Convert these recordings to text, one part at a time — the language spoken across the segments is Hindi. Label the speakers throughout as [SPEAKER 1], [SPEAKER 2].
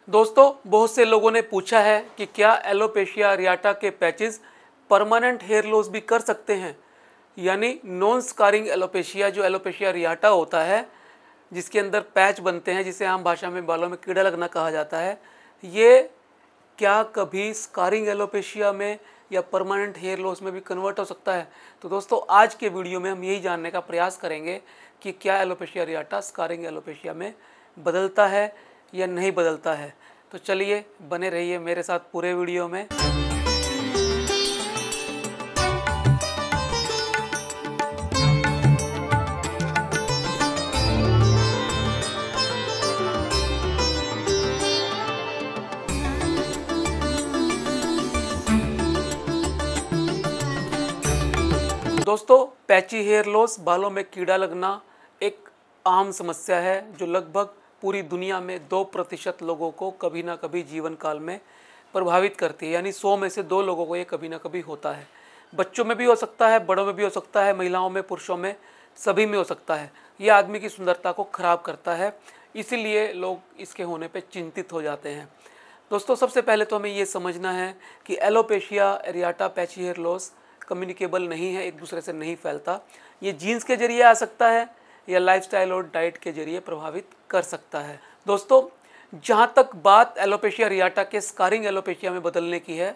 [SPEAKER 1] दोस्तों, बहुत से लोगों ने पूछा है कि क्या एलोपेशिया अरियाटा के पैचेस परमानेंट हेयर लॉस भी कर सकते हैं, यानी नॉन स्कारिंग एलोपेशिया जो एलोपेशिया अरियाटा होता है जिसके अंदर पैच बनते हैं, जिसे आम भाषा में बालों में कीड़ा लगना कहा जाता है, ये क्या कभी स्कारिंग एलोपेशिया में या परमानेंट हेयर लॉस में भी कन्वर्ट हो सकता है। तो दोस्तों, आज के वीडियो में हम यही जानने का प्रयास करेंगे कि क्या एलोपेशिया अरियाटा स्कारिंग एलोपेशिया में बदलता है या नहीं बदलता है। तो चलिए बने रहिए मेरे साथ पूरे वीडियो में। दोस्तों, पैची हेयर लॉस, बालों में कीड़ा लगना एक आम समस्या है जो लगभग पूरी दुनिया में 2% लोगों को कभी ना कभी जीवन काल में प्रभावित करती है, यानी 100 में से 2 लोगों को ये कभी ना कभी होता है। बच्चों में भी हो सकता है, बड़ों में भी हो सकता है, महिलाओं में, पुरुषों में, सभी में हो सकता है। ये आदमी की सुंदरता को खराब करता है, इसीलिए लोग इसके होने पर चिंतित हो जाते हैं। दोस्तों, सबसे पहले तो हमें ये समझना है कि alopecia areata patchy hair loss communicable नहीं है, एक दूसरे से नहीं फैलता। ये जीन्स के जरिए आ सकता है या लाइफस्टाइल और डाइट के जरिए प्रभावित कर सकता है। दोस्तों, जहाँ तक बात एलोपेशिया अरियाटा के स्कारिंग एलोपेशिया में बदलने की है,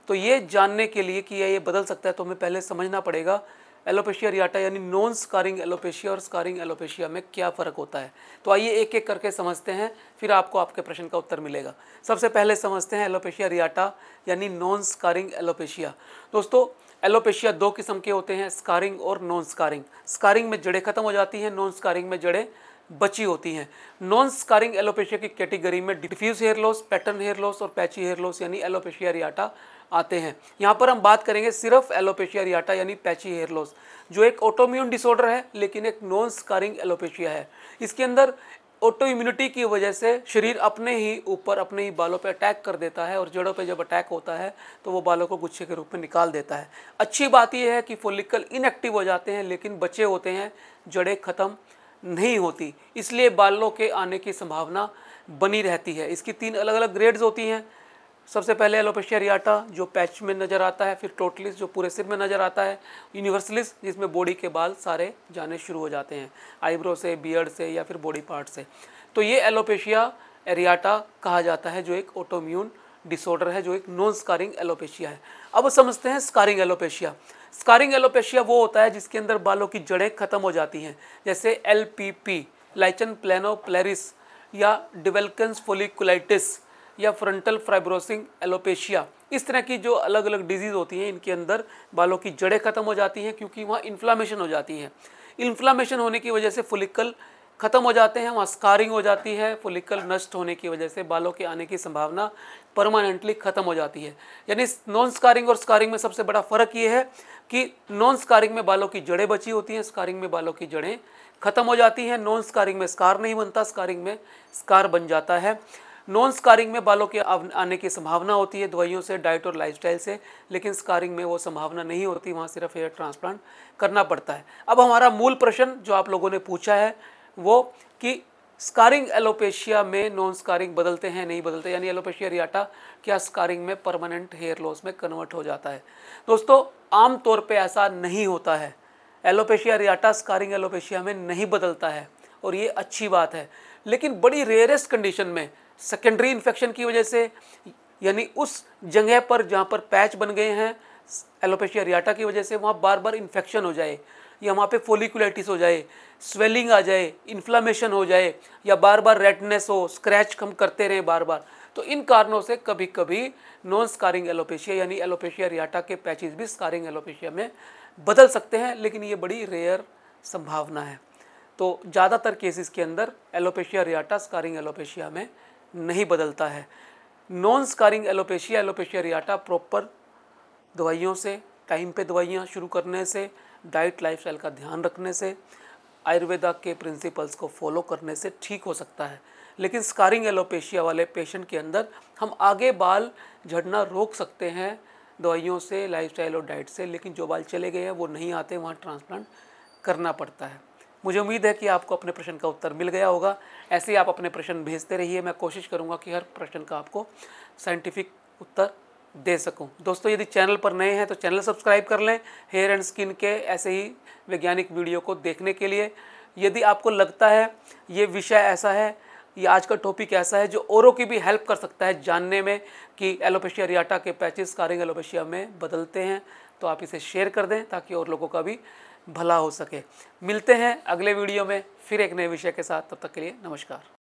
[SPEAKER 1] तो ये जानने के लिए कि ये बदल सकता है तो हमें पहले समझना पड़ेगा एलोपेशिया अरियाटा यानी नॉन स्कारिंग एलोपेशिया और स्कारिंग एलोपेशिया में क्या फ़र्क होता है। तो आइए एक एक करके समझते हैं, फिर आपको आपके प्रश्न का उत्तर मिलेगा। सबसे पहले समझते हैं एलोपेशिया अरियाटा यानी नॉन स्कारिंग एलोपेशिया। दोस्तों, एलोपेशिया 2 किस्म के होते हैं, स्कारिंग और नॉन स्कारिंग। स्कारिंग में जड़ें खत्म हो जाती हैं, नॉन स्कारिंग में जड़ें बची होती हैं। नॉन स्कारिंग एलोपेशिया की कैटेगरी में diffuse hair loss, pattern hair loss और पैची हेयर लॉस यानी एलोपेशिया अरियाटा आते हैं। यहाँ पर हम बात करेंगे सिर्फ एलोपेशिया अरियाटा यानी पैची हेयर लॉस, जो एक ऑटोइम्यून डिसऑर्डर है लेकिन एक नॉन स्कारिंग एलोपेशिया है। इसके अंदर ऑटो इम्यूनिटी की वजह से शरीर अपने ही ऊपर अपने ही बालों पे अटैक कर देता है और जड़ों पे जब अटैक होता है तो वो बालों को गुच्छे के रूप में निकाल देता है। अच्छी बात यह है कि फॉलिकल इनएक्टिव हो जाते हैं लेकिन बचे होते हैं, जड़ें ख़त्म नहीं होती, इसलिए बालों के आने की संभावना बनी रहती है। इसकी 3 अलग अलग ग्रेड्स होती हैं। सबसे पहले एलोपेशिया अरियाटा जो पैच में नज़र आता है, फिर टोटलिस जो पूरे सिर में नज़र आता है, यूनिवर्सलिस जिसमें बॉडी के बाल सारे जाने शुरू हो जाते हैं, आईब्रो से, बियर्ड से या फिर बॉडी पार्ट से। तो ये एलोपेशिया अरियाटा कहा जाता है जो एक ऑटोइम्यून डिसऑर्डर है, जो एक नॉन स्कारिंग एलोपेशिया है। अब समझते हैं स्कारिंग एलोपेशिया। स्कारिंग एलोपेशिया वो होता है जिसके अंदर बालों की जड़ें खत्म हो जाती हैं, जैसे LPP लाइचन प्लेनोप्लेरिस या डिवेल्कन्स फोलिकुलाइटिस या फ्रंटल फाइब्रोसिंग एलोपेशिया। इस तरह की जो अलग अलग डिजीज़ होती हैं, इनके अंदर बालों की जड़ें खत्म हो जाती हैं क्योंकि वहाँ इन्फ्लामेशन हो जाती है। इन्फ्लामेशन होने की वजह से फॉलिकल ख़त्म हो जाते हैं, वहाँ स्कारिंग हो जाती है। फॉलिकल नष्ट होने की वजह से बालों के आने की संभावना परमानेंटली ख़त्म हो जाती है। यानी नॉन स्कारिंग और स्कारिंग में सबसे बड़ा फ़र्क ये है कि नॉन स्कारिंग में बालों की जड़ें बची होती हैं, स्कारिंग में बालों की जड़ें ख़त्म हो जाती हैं। नॉन स्कारिंग में स्कार नहीं बनता, स्कारिंग में स्कार बन जाता है। नॉन स्कारिंग में बालों के आने की संभावना होती है दवाइयों से, डाइट और लाइफस्टाइल से, लेकिन स्कारिंग में वो संभावना नहीं होती, वहाँ सिर्फ हेयर ट्रांसप्लांट करना पड़ता है। अब हमारा मूल प्रश्न जो आप लोगों ने पूछा है वो कि स्कारिंग एलोपेशिया में नॉन स्कारिंग बदलते हैं नहीं बदलते, यानी एलोपेशिया अरियाटा क्या स्कारिंग में परमानेंट हेयर लॉस में कन्वर्ट हो जाता है। दोस्तों, आम तौर पे ऐसा नहीं होता है। एलोपेशिया अरियाटा स्कारिंग एलोपेशिया में नहीं बदलता है और ये अच्छी बात है, लेकिन बड़ी रेयरेस्ट कंडीशन में सेकेंडरी इन्फेक्शन की वजह से, यानी उस जगह पर जहाँ पर पैच बन गए हैं एलोपेशिया अरियाटा की वजह से, वहाँ बार बार इन्फेक्शन हो जाए या वहाँ पे फोलिकुलाइटिस हो जाए, स्वेलिंग आ जाए, इन्फ्लामेशन हो जाए या बार बार रेडनेस हो, स्क्रैच कम करते रहें बार बार, तो इन कारणों से कभी कभी नॉन स्कारिंग एलोपेशिया यानी एलोपेशिया अरियाटा के पैचेस भी स्कारिंग एलोपेशिया में बदल सकते हैं, लेकिन ये बड़ी रेयर संभावना है। तो ज़्यादातर केसेस के अंदर एलोपेशिया अरियाटा स्कारिंग एलोपेशिया में नहीं बदलता है। नॉन स्कारिंग एलोपेशिया अरियाटा प्रॉपर दवाइयों से, टाइम पे दवाइयाँ शुरू करने से, डाइट लाइफस्टाइल का ध्यान रखने से, आयुर्वेदा के प्रिंसिपल्स को फॉलो करने से ठीक हो सकता है। लेकिन स्कारिंग एलोपेशिया वाले पेशेंट के अंदर हम आगे बाल झड़ना रोक सकते हैं दवाइयों से, लाइफस्टाइल और डाइट से, लेकिन जो बाल चले गए हैं वो नहीं आते, वहाँ ट्रांसप्लांट करना पड़ता है। मुझे उम्मीद है कि आपको अपने प्रश्न का उत्तर मिल गया होगा। ऐसे ही आप अपने प्रश्न भेजते रहिए, मैं कोशिश करूँगा कि हर प्रश्न का आपको साइंटिफिक उत्तर दे सकूं। दोस्तों, यदि चैनल पर नए हैं तो चैनल सब्सक्राइब कर लें हेयर एंड स्किन के ऐसे ही वैज्ञानिक वीडियो को देखने के लिए। यदि आपको लगता है ये विषय ऐसा है, ये आज का टॉपिक ऐसा है जो औरों की भी हेल्प कर सकता है जानने में कि एलोपेशिया एरियाटा के पैचेस स्कारिंग एलोपेशिया में बदलते हैं, तो आप इसे शेयर कर दें ताकि और लोगों का भी भला हो सके। मिलते हैं अगले वीडियो में फिर एक नए विषय के साथ, तब तक के लिए नमस्कार।